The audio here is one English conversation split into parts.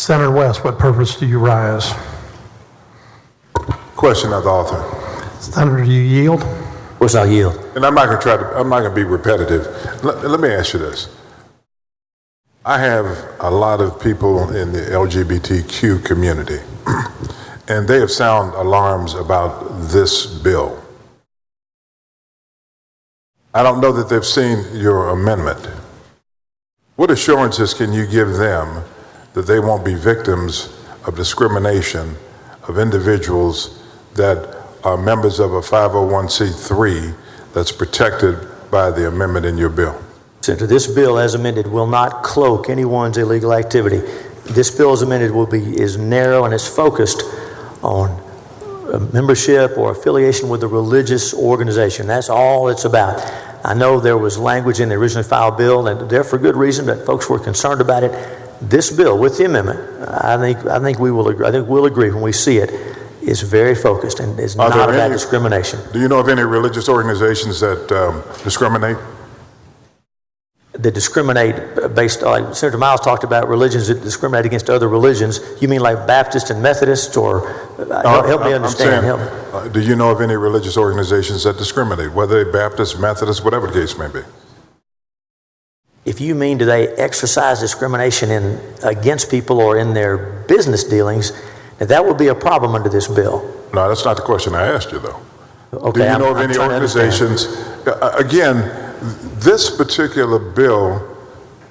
Senator West, what purpose do you rise? Question of the author. Senator, do you yield? Of course I'll yield. And I'm not going to be repetitive. Let me ask you this. I have a lot of people in the LGBTQ community, and they have sound alarms about this bill. I don't know that they've seen your amendment. What assurances can you give them that they won't be victims of discrimination of individuals that are members of a 501c3 that's protected by the amendment in your bill? Senator, this bill as amended will not cloak anyone's illegal activity. This bill as amended is narrow and is focused on membership or affiliation with a religious organization. That's all it's about. I know there was language in the originally filed bill, and there for good reason, that folks were concerned about it. This bill, with the amendment, I think we'll agree when we see it, is very focused and is not about discrimination. Do you know of any religious organizations that discriminate? That discriminate based, like Senator Miles talked about, religions that discriminate against other religions. You mean like Baptist and Methodist, or help me understand? I'm saying, do you know of any religious organizations that discriminate, whether they're Baptist, Methodist, whatever the case may be? If you mean, do they exercise discrimination against people or in their business dealings, that would be a problem under this bill. No, that's not the question I asked you, though. Okay, do you know of any organizations? Again, this particular bill,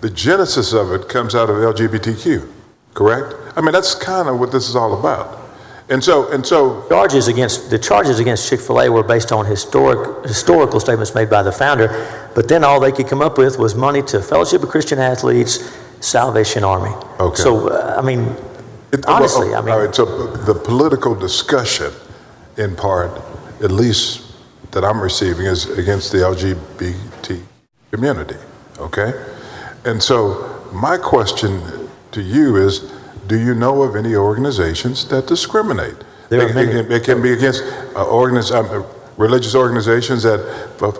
the genesis of it comes out of LGBTQ, correct? I mean, that's kind of what this is all about. And so the charges against Chick-fil-A were based on historical statements made by the founder, but then all they could come up with was money to Fellowship of Christian Athletes, Salvation Army. Okay. So honestly, all right, so the political discussion, in part, at least that I'm receiving, is against the LGBT community, okay? And so my question to you is, do you know of any organizations that discriminate? It can be against religious organizations that,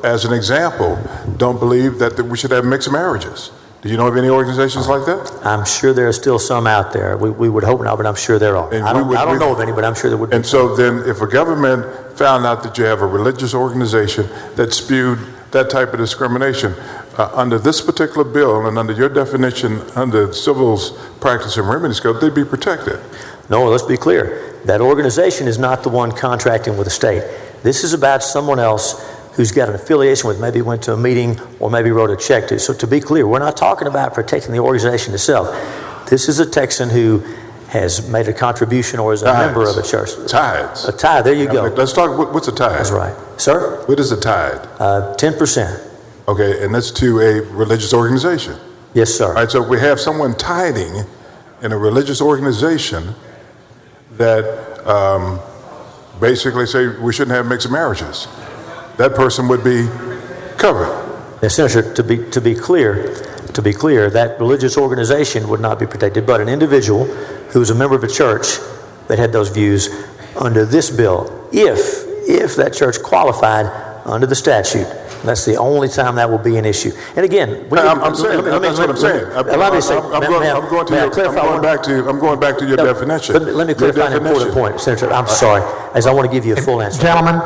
as an example, don't believe that we should have mixed marriages. Do you know of any organizations like that? I'm sure there are still some out there. We would hope not, but I'm sure there are. I don't know of any, but I'm sure there would be. And so then if a government found out that you have a religious organization that spewed that type of discrimination, under this particular bill and under your definition under Civil's Practice and Remedies Code, they'd be protected. No, let's be clear. That organization is not the one contracting with the state. This is about someone else who's got an affiliation with, maybe went to a meeting or maybe wrote a check to. So to be clear, we're not talking about protecting the organization itself. This is a Texan who has made a contribution or is a member of a church. Tithes. A tithe, there you go. Let's talk, what's a tithe? That's right. Sir? What is a tithe? 10%. Okay, and that's to a religious organization. Yes, sir. All right, so if we have someone tithing in a religious organization that basically say we shouldn't have mixed marriages, that person would be covered. Yes, Senator, to be clear, that religious organization would not be protected, but an individual who is a member of a church that had those views under this bill, if that church qualified under the statute, that's the only time that will be an issue. And again, that's what I'm saying. I'm going back to your definition. Let me clarify an important point, Senator. I'm sorry, as I want to give you a full answer. Gentlemen.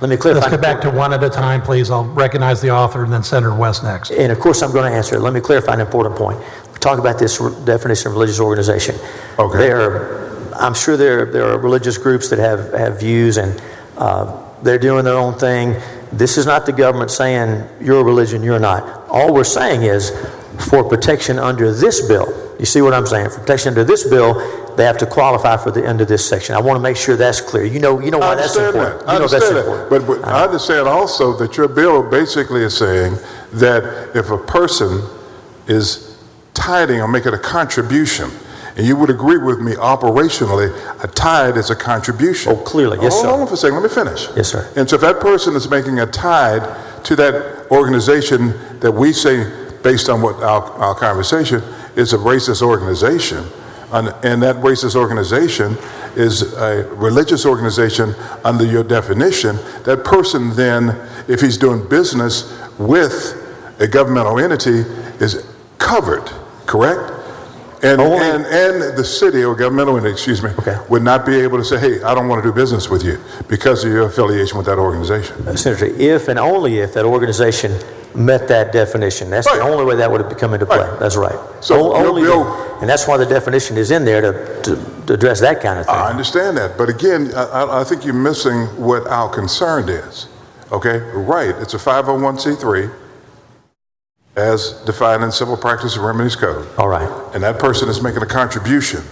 Let me clarify. Let's get back to one at a time, please. I'll recognize the author and then Senator West next. And of course, I'm going to answer it. Let me clarify an important point. We talk about this definition of religious organization. Okay. I'm sure there are religious groups that have views, and they're doing their own thing. This is not the government saying you're a religion, you're not. All we're saying is, for protection under this bill, you see what I'm saying? For protection under this bill, they have to qualify for the end of this section. I want to make sure that's clear. You know why that's important. I understand that. But I understand also that your bill basically is saying that if a person is tithing or making a contribution, and you would agree with me operationally, a tithe is a contribution. Oh, clearly, yes, sir. Hold on for a second, let me finish. Yes, sir. And so if that person is making a tithe to that organization that we say, based on what our conversation, is a racist organization, and that racist organization is a religious organization under your definition, that person then, if he's doing business with a governmental entity, is covered, correct? And, Only- and the city or governmental entity, excuse me, Okay. would not be able to say, hey, I don't want to do business with you because of your affiliation with that organization. Senator, if and only if that organization met that definition. That's Right. the only way that would have come into play. Right. That's right. So your only bill- then. And that's why the definition is in there to address that kind of thing. I understand that. But again, I think you're missing what our concern is. Okay? Right. It's a 501c3 as defined in Civil Practice and Remedies Code. All right. And that person is making a contribution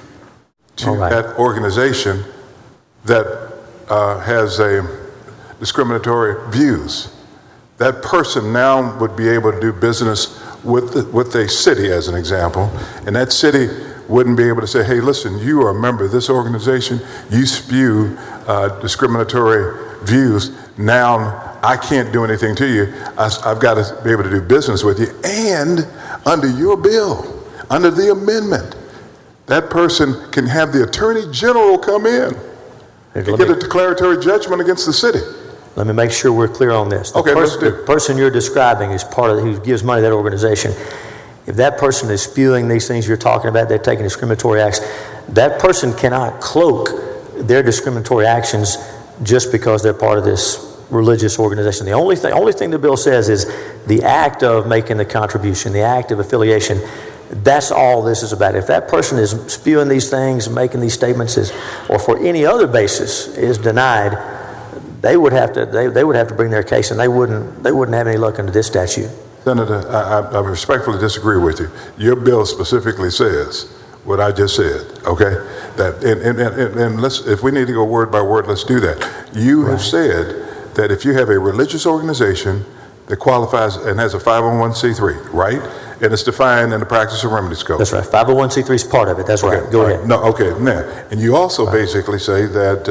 to All right. that organization that has a discriminatory views. That person now would be able to do business with a city, as an example, and that city wouldn't be able to say, hey, listen, you are a member of this organization, you spew discriminatory views, now I can't do anything to you, I've got to be able to do business with you. And under your bill, under the amendment, that person can have the Attorney General come in and get a declaratory judgment against the city. Let me make sure we're clear on this. Okay, let's do The it. person you're describing is part of who gives money to that organization. If that person is spewing these things you're talking about, they're taking discriminatory acts, that person cannot cloak their discriminatory actions just because they're part of this religious organization. The only thing the bill says is the act of making the contribution, the act of affiliation. That's all this is about. If that person is spewing these things, making these statements, or for any other basis is denied, they would have to bring their case, and they wouldn't have any luck under this statute. Senator, I respectfully disagree with you. Your bill specifically says what I just said, okay? That and let's, if we need to go word by word, let's do that. You have said that if you have a religious organization that qualifies and has a 501c3, right? And it's defined in the Practice and Remedies Code. That's right. 501c3 is part of it. That's right. Go ahead. No, okay, now, and you also basically say that,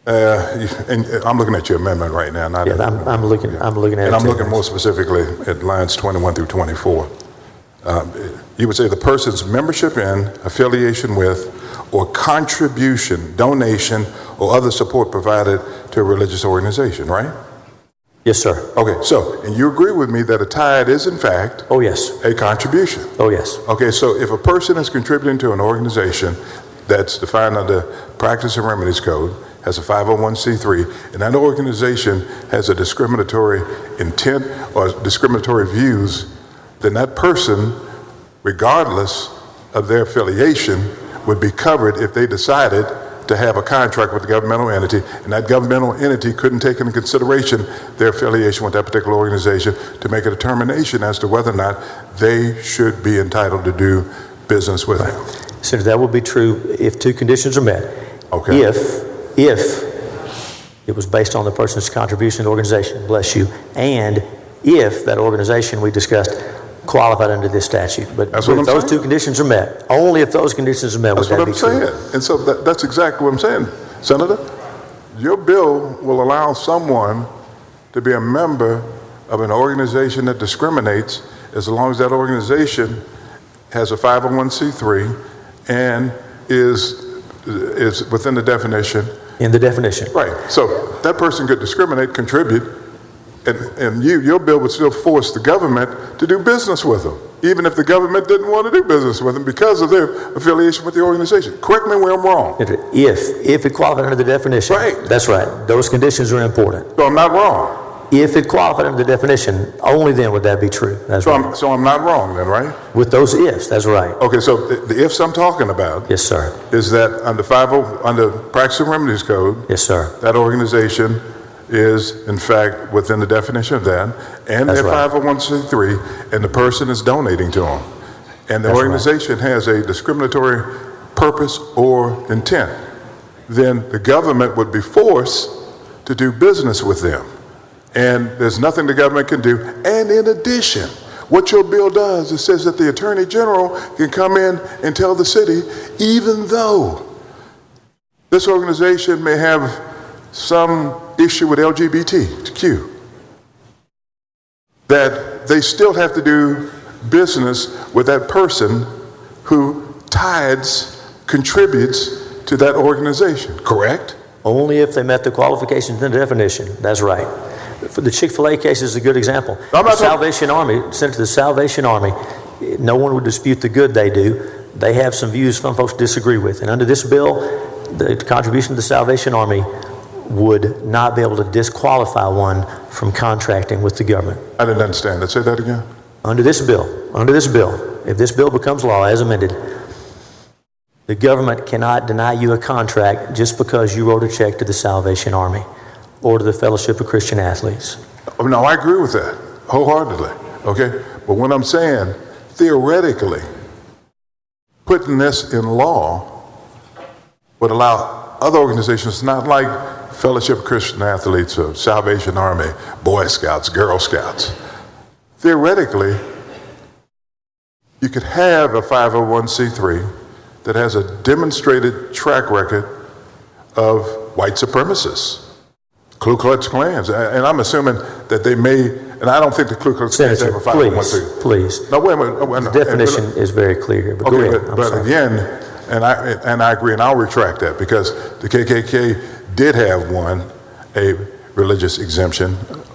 and I'm looking at your amendment right now. Not Yeah, I'm looking at and it. I'm too. looking more specifically at lines 21 through 24. You would say the person's membership in, affiliation with, or contribution, donation, or other support provided to a religious organization, right? Yes, sir. Okay, so, and you agree with me that a tithe is in fact Oh, yes. a contribution. Oh, yes. Okay, so if a person is contributing to an organization that's defined under Practice and Remedies Code, has a 501c3, and that organization has a discriminatory intent or discriminatory views, then that person, regardless of their affiliation, would be covered if they decided to have a contract with the governmental entity, and that governmental entity couldn't take into consideration their affiliation with that particular organization to make a determination as to whether or not they should be entitled to do business with them. So that would be true if two conditions are met. Okay. If it was based on the person's contribution to the organization, bless you, and if that organization we discussed qualified under this statute. But That's what if I'm those saying. two conditions are met, only if those conditions are met That's would what that I'm be true. saying. And so that's exactly what I'm saying. Senator, your bill will allow someone to be a member of an organization that discriminates as long as that organization has a 501c3 and is within the definition. In the definition. Right. So that person could discriminate, contribute, and your bill would still force the government to do business with them, even if the government didn't want to do business with them because of their affiliation with the organization. Correct me where I'm wrong. If it qualified under the definition. Right. That's right. Those conditions are important. So I'm not wrong. If it qualified under the definition, only then would that be true. That's So right. I'm not wrong then, right? With those ifs, that's right. Okay, so the ifs I'm talking about Yes, sir. is that under Practice and Remedies Code, Yes, sir. that organization is in fact within the definition of that, and That's their right. 501c3, and the person is donating to them. And the That's right. organization has a discriminatory purpose or intent, then the government would be forced to do business with them. And there's nothing the government can do. And in addition, what your bill does, it says that the Attorney General can come in and tell the city, even though this organization may have some issue with LGBTQ, that they still have to do business with that person who tithes, contributes to that organization, correct? Only if they met the qualifications in the definition. That's right. For the Chick-fil-A case is a good example. I'm The not talking- Salvation Army, sent to the Salvation Army, No one would dispute the good they do. They have some views some folks disagree with. And under this bill, the contribution to the Salvation Army would not be able to disqualify one from contracting with the government. I didn't understand that. Say that again. Under this bill, if this bill becomes law as amended, the government cannot deny you a contract just because you wrote a check to the Salvation Army or to the Fellowship of Christian Athletes. Oh, no, I agree with that wholeheartedly. Okay, but what I'm saying, theoretically, putting this in law would allow other organizations, not like Fellowship of Christian Athletes or Salvation Army, Boy Scouts, Girl Scouts. Theoretically, you could have a 501c3 that has a demonstrated track record of white supremacists, Ku Klux Klans. And I'm assuming that they may, and I don't think the Ku Klux Klans have a 501c3. Please. No, wait a minute. The definition is very clear here, but okay, go ahead. But again, and I agree, and I'll retract that, because the KKK did have a religious exemption,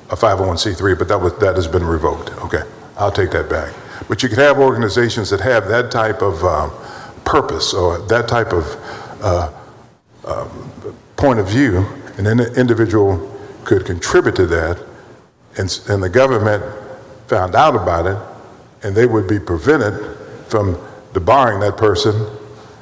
a 501c3, but that has been revoked. Okay, I'll take that back. But you could have organizations that have that type of purpose or that type of point of view, and then the individual could contribute to that, and the government found out about it, and they would be prevented from debarring that person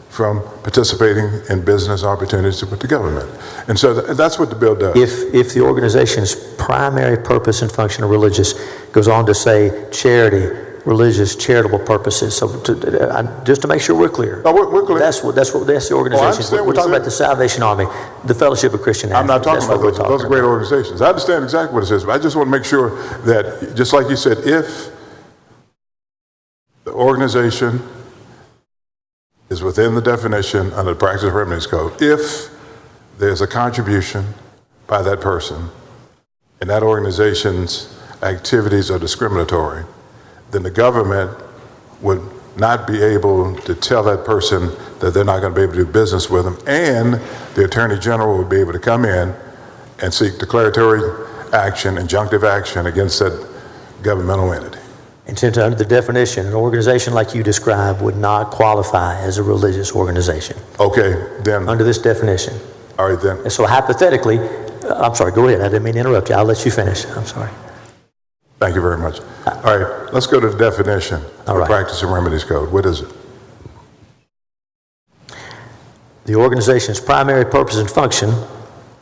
from participating in business opportunities with the government. And so that's what the bill does. If the organization's primary purpose and function are religious, goes on to say charity, religious, charitable purposes. So just to make sure we're clear. No, we're clear. That's the organization. We're talking about the Salvation Army, the Fellowship of Christian Athletes. I'm not talking about those. Those are great organizations. I understand exactly what it says, but I just want to make sure that, just like you said, if the organization is within the definition under the Practice of Remedies Code, if there's a contribution by that person and that organization's activities are discriminatory, then the government would not be able to tell that person that they're not going to be able to do business with them, and the Attorney General would be able to come in and seek declaratory action, injunctive action against that governmental entity. And since under the definition, an organization like you described would not qualify as a religious organization. Okay, then. Under this definition. All right, then. And so hypothetically, I'm sorry, go ahead. I didn't mean to interrupt you. I'll let you finish. I'm sorry. Thank you very much. All right, let's go to the definition of the Practice and Remedies Code. What is it? The organization's primary purpose and function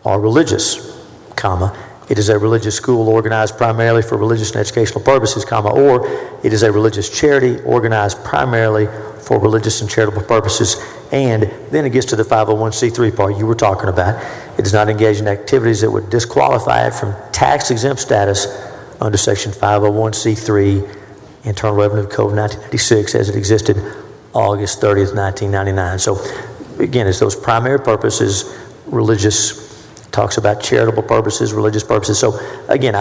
are religious, comma. It is a religious school organized primarily for religious and educational purposes, comma, or it is a religious charity organized primarily for religious and charitable purposes. And then it gets to the 501c3 part you were talking about. It does not engage in activities that would disqualify it from tax-exempt status under Section 501c3, Internal Revenue Code 1996, as it existed August 30th, 1999. So again, it's those primary purposes, religious, talks about charitable purposes, religious purposes. So again,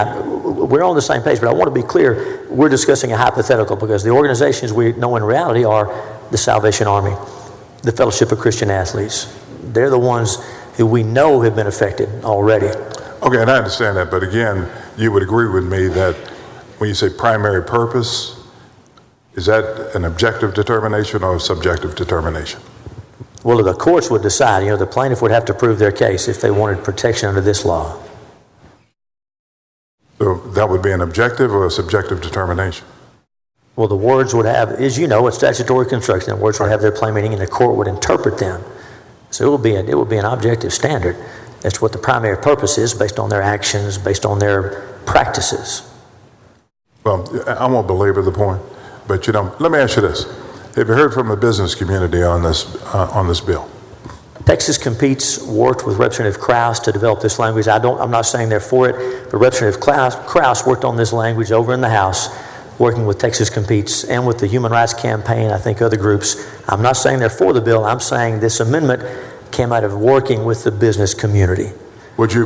we're on the same page, but I want to be clear, we're discussing a hypothetical because the organizations we know in reality are the Salvation Army, the Fellowship of Christian Athletes. They're the ones who we know have been affected already. Okay, and I understand that, but again, you would agree with me that when you say primary purpose, is that an objective determination or a subjective determination? Well, the courts would decide. The plaintiff would have to prove their case if they wanted protection under this law. So that would be an objective or a subjective determination? Well, the words would have, as you know, it's statutory construction. The words would have their plain meaning, and the court would interpret them. So it would be an objective standard. That's what the primary purpose is, based on their actions, based on their practices. Well, I won't belabor the point, but let me ask you this. Have you heard from the business community on this bill? Texas Competes worked with Representative Krause to develop this language. I'm not saying they're for it, but Representative Krause worked on this language over in the House, working with Texas Competes and with the Human Rights Campaign, I think other groups. I'm not saying they're for the bill. I'm saying this amendment came out of working with the business community. Would you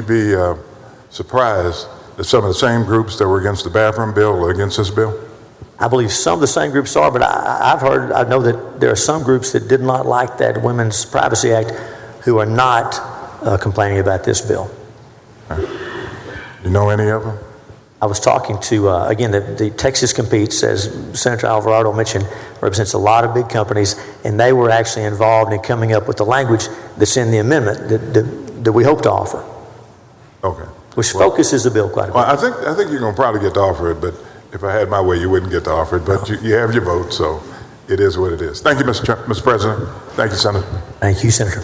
be surprised that some of the same groups that were against the bathroom bill are against this bill? I believe some of the same groups are, but I know that there are some groups that did not like that Women's Privacy Act who are not complaining about this bill. You know any of them? I was talking to, again, the Texas Competes, as Senator Alvarado mentioned, represents a lot of big companies, and they were actually involved in coming up with the language that's in the amendment that we hope to offer. Okay. Which focuses the bill quite a bit. Well, I think you're going to probably get to offer it, but if I had my way, you wouldn't get to offer it. But you have your vote, so it is what it is. Thank you, Mr. President. Thank you, Senator. Thank you, Senator.